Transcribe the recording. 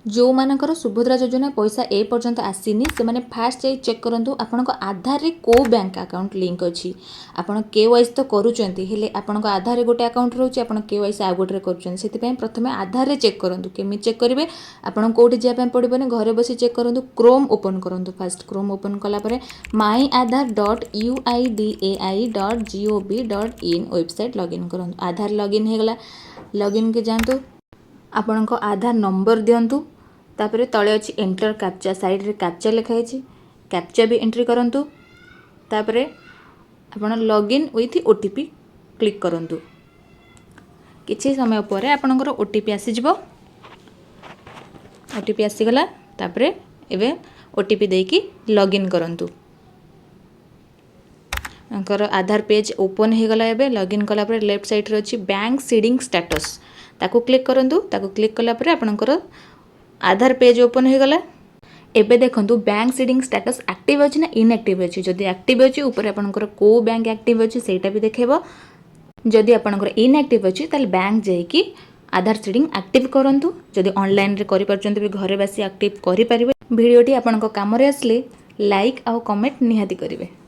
जो मानकर सुभद्रा योजना पैसा ए पर्यंत आसीनी से माने फास्ट जाई चेक करंतु आपनको आधार रे को बैंक अकाउंट लिंक अछि। आपण केवाईसी तो करूचंती हेले आपनको आधार रे गोटे अकाउंट रहउची आपण केवाईसी आ गोटे रे करूचंती सेति पय प्रथमे आधार रे चेक करंतु केमि चेक करिवे आपण कोठी जिया पय पडिबने घरे बसी चेक करंतु क्रोम ओपन करंतु फास्ट क्रोम ओपन कला परे myaadhar.uidai.gov.in वेबसाइट लॉगिन करंतु आधार लॉगिन हे गला लॉगिन के जानतु आपनको आधार नंबर दियंतु तापरे तळे अछि एंटर कैप्चा साइड रे कैप्चा लिखा है कैप्चा भी एंट्री करंतु तापरे आपण लॉगिन विथ ओटीपी क्लिक करंतु किछि समय परे आपनकर ओटीपी आसी जिवो ओटीपी आसी गला तापरे एबे ओटीपी देकी लॉगिन करंतु अंकर आधार पेज ओपन हे गला एबे लॉगिन कला परे लेफ्ट साइड रे अछि बैंक सीडिंग स्टेटस ताको क्लिक करंतु ताको क्लिक कला परे आपनकर आधार पेज ओपन हो गला एबे देखंतु बैंक सीडिंग स्टेटस एक्टिव अछि ना इनएक्टिव अछि जदि एक्टिव अछि ऊपर आपनकर को बैंक एक्टिव अछि सेटा भी देखेबो जदि आपनकर इनएक्टिव अछि ताले बैंक जाई कि आधार सीडिंग एक्टिव करंतु जदि ऑनलाइन रे करि परचंत भी घरे बसी एक्टिव करि परिबे वीडियोटी आपनको काम रे असले लाइक आ कमेंट निहाती करिवे।